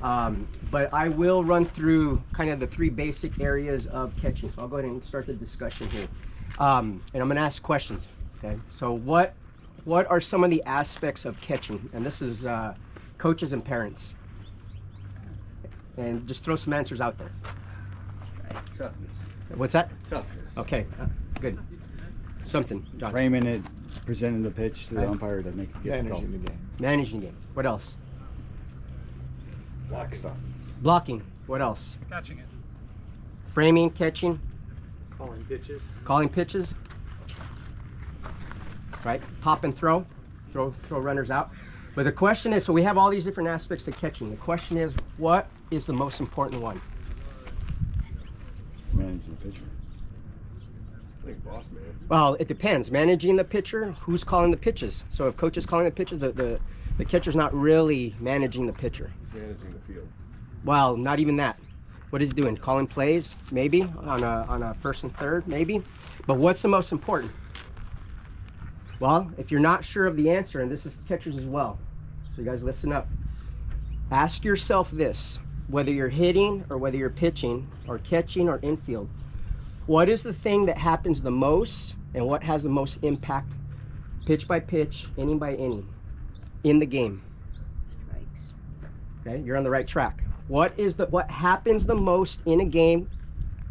But I will run through kind of the 3 basic areas of catching. So I'll go ahead and start the discussion here. And I'm going to ask questions. Okay. So what are some of the aspects of catching? And this is coaches and parents. And just throw some answers out there. Toughness. What's that? Toughness. Okay. Good. Something. John. Framing it, presenting the pitch to the umpire to make it difficult. Managing the game. Managing the game. What else? Block stuff. Blocking. What else? Catching it. Framing, catching, Calling pitches. calling pitches. Right? Pop and throw. Throw runners out. But the question is, so we have all these different aspects of catching. The question is, what is the most important one? Managing the pitcher. I think boss man. Well, it depends. Managing the pitcher, who's calling the pitches? So if coach is calling the pitches, the catcher's not really managing the pitcher. He's managing the field. Well, not even that. What is he doing? Calling plays, maybe, on a first and third, maybe. But what's the most important? Well, if you're not sure of the answer, and this is catchers as well, so you guys listen up. Ask yourself this, whether you're hitting or whether you're pitching or catching or infield, what is the thing that happens the most and what has the most impact, pitch by pitch, inning by inning, in the game? Strikes. Okay, you're on the right track. What happens the most in a game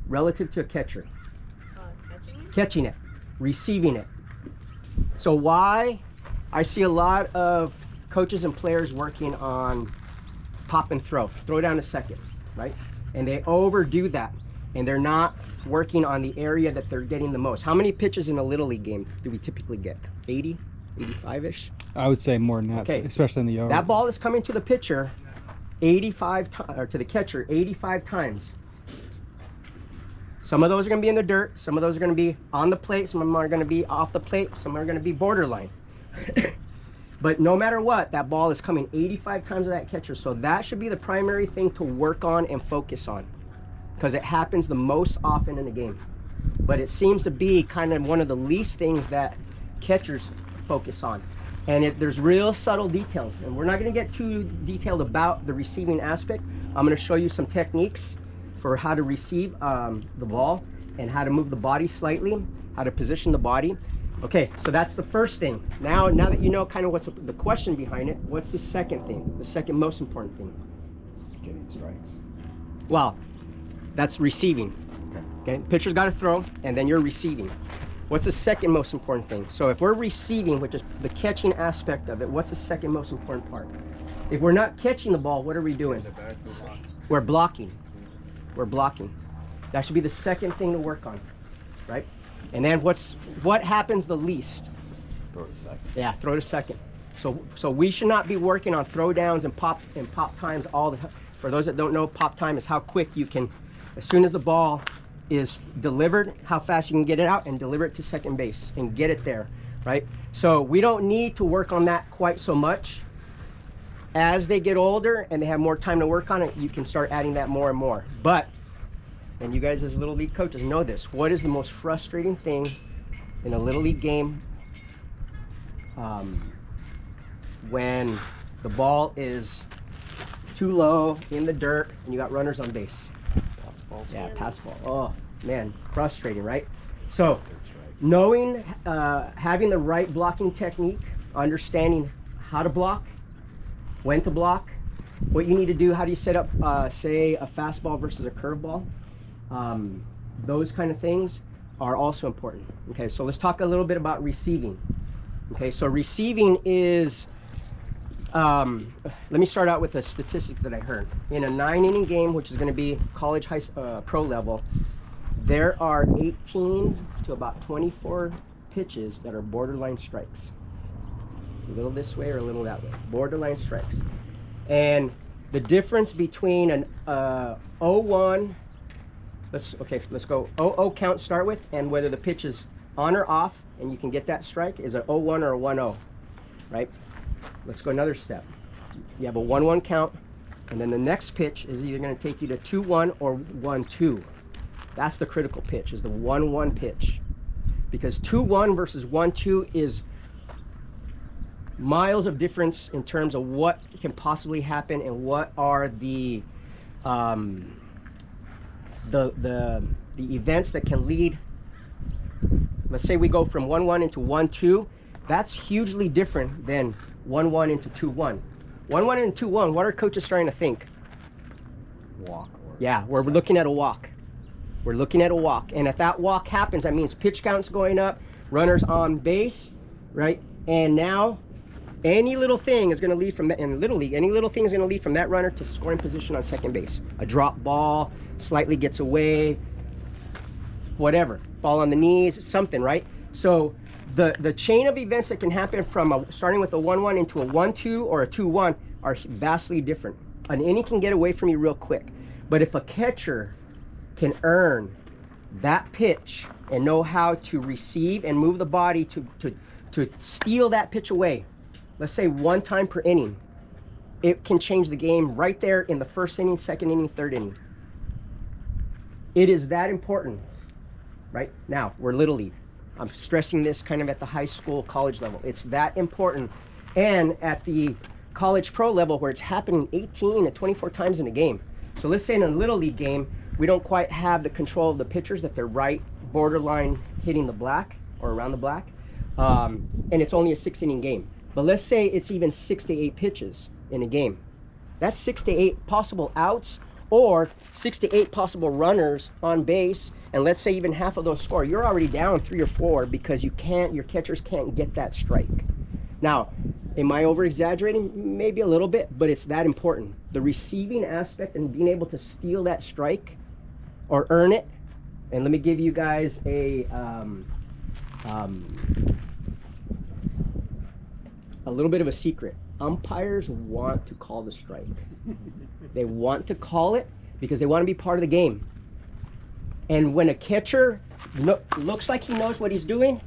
relative to a catcher? Catching it? Catching it, receiving it. So why I see a lot of coaches and players working on pop and throw down a second, right? And they overdo that, and they're not working on the area that they're getting the most. How many pitches in a Little League game do we typically get? 80, 85-ish? I would say more than that, Okay. especially in the yard. That ball is coming to the pitcher 85 times, or to the catcher 85 times. Some of those are going to be in the dirt. Some of those are going to be on the plate. Some of them are going to be off the plate. Some are going to be borderline. But no matter what, that ball is coming 85 times to that catcher. So that should be the primary thing to work on and focus on, because it happens the most often in the game. But it seems to be kind of one of the least things that catchers focus on. And there's real subtle details. And we're not going to get too detailed about the receiving aspect. I'm going to show you some techniques for how to receive the ball and how to move the body slightly, how to position the body. Okay, so that's the first thing. Now that you know kind of what's the question behind it, what's the second thing? The second most important thing? Getting strikes. Well, that's receiving. Okay, pitcher's got to throw, and then you're receiving. What's the second most important thing? So if we're receiving, which is the catching aspect of it, what's the second most important part? If we're not catching the ball, what are we doing? We're blocking. We're blocking. That should be the second thing to work on, right? And then what happens the least? Throw to second. Yeah, throw to second. So we should not be working on throw downs and pop times all the time. For those that don't know, pop time is how quick you can, as soon as the ball is delivered, how fast you can get it out and deliver it to second base and get it there, right? So we don't need to work on that quite so much. As they get older and they have more time to work on it, you can start adding that more and more. But, and you guys as Little League coaches know this, what is the most frustrating thing in a Little League game when the ball is too low in the dirt and you got runners on base? Pass balls. Yeah, pass ball. Oh, man, frustrating, right? So, knowing, having the right blocking technique, understanding how to block, when to block, what you need to do, how do you set up, say, a fastball versus a curveball. Those kind of things are also important. Okay, so let's talk a little bit about receiving. Okay, so receiving is, let me start out with a statistic that I heard. In a 9-inning game, which is going to be college, pro level, there are 18 to about 24 pitches that are borderline strikes. A little this way or a little that way. Borderline strikes. And the difference between an 0-1, let's go 0-0 count start with, and whether the pitch is on or off and you can get that strike is a 0-1 or a 1-0, right? Let's go another step. You have a 1-1 count, and then the next pitch is either going to take you to 2-1 or 1-2. That's the critical pitch, is the 1-1 pitch. Because 2-1 versus 1-2 is miles of difference in terms of what can possibly happen and what are the events that can lead. Let's say we go from 1-1 into 1-2. That's hugely different than 1-1 into 2-1. 1-1 and 2-1, what are coaches starting to think? Walk. Or Yeah, we're looking at a walk. We're looking at a walk. And if that walk happens, that means pitch count's going up, runners on base, right? And now any little thing is going to lead from that. In Little League, any little thing is going to lead from that runner to scoring position on second base. A drop ball, slightly gets away, whatever. Fall on the knees, something, right? So the chain of events that can happen from starting with a 1-1 into a 1-2 or a 2-1 are vastly different. An inning can get away from you real quick. But if a catcher can earn that pitch and know how to receive and move the body to steal that pitch away, let's say 1 time per inning, it can change the game right there in the first inning, second inning, third inning. It is that important, right? Now, we're Little League. I'm stressing this kind of at the high school, college level. It's that important. And at the college pro level where it's happening 18 to 24 times in a game. So let's say in a Little League game, we don't quite have the control of the pitchers, that they're right borderline hitting the black or around the black. And it's only a 6-inning game. But let's say it's even 6 to 8 pitches in a game. That's 6 to 8 possible outs or 6 to 8 possible runners on base. And let's say even half of those score. You're already down 3 or 4 because your catchers can't get that strike. Now, am I over exaggerating? Maybe a little bit, but it's that important. The receiving aspect and being able to steal that strike or earn it. And let me give you guys a little bit of a secret. Umpires want to call the strike. They want to call it because they want to be part of the game. And when a catcher looks like he knows what he's doing,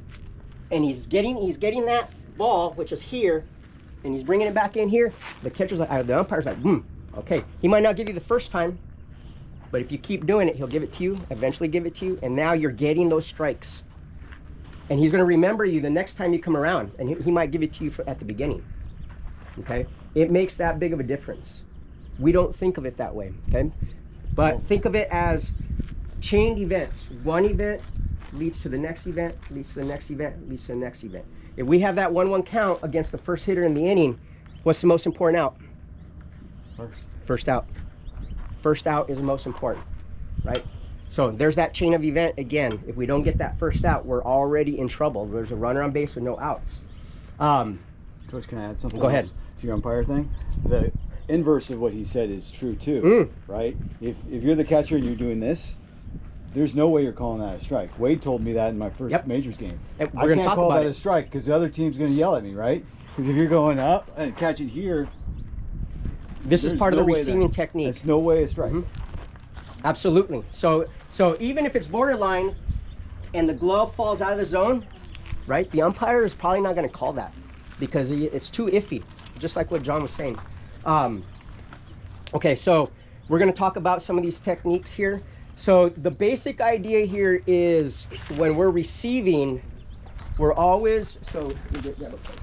and he's getting that ball, which is here, and he's bringing it back in here, the umpire's like, okay. He might not give you the first time, but if you keep doing it, he'll give it to you, eventually give it to you, and now you're getting those strikes. And he's going to remember you the next time you come around, and he might give it to you at the beginning. Okay? It makes that big of a difference. We don't think of it that way, okay? But think of it as chained events. One event leads to the next event, leads to the next event, leads to the next event. If we have that 1-1 count against the first hitter in the inning, what's the most important out? First out. First out is the most important, right? So there's that chain of event again. If we don't get that first out, we're already in trouble. There's a runner on base with no outs. Coach, can I add something? Go ahead. To your umpire thing? The inverse of what he said is true too, right? If you're the catcher and you're doing this, there's no way you're calling that a strike. Wade told me that in my first majors game. And I can't call that a strike because the other team's going to yell at me, right? Because if you're going up and catching here, this is part of the receiving technique. It's no way a strike. Absolutely. So even if it's borderline and the glove falls out of the zone, right, the umpire is probably not going to call that because it's too iffy, just like what John was saying. Okay, so we're going to talk about some of these techniques here. So the basic idea here is when we're receiving, we're always, so let me grab a plate.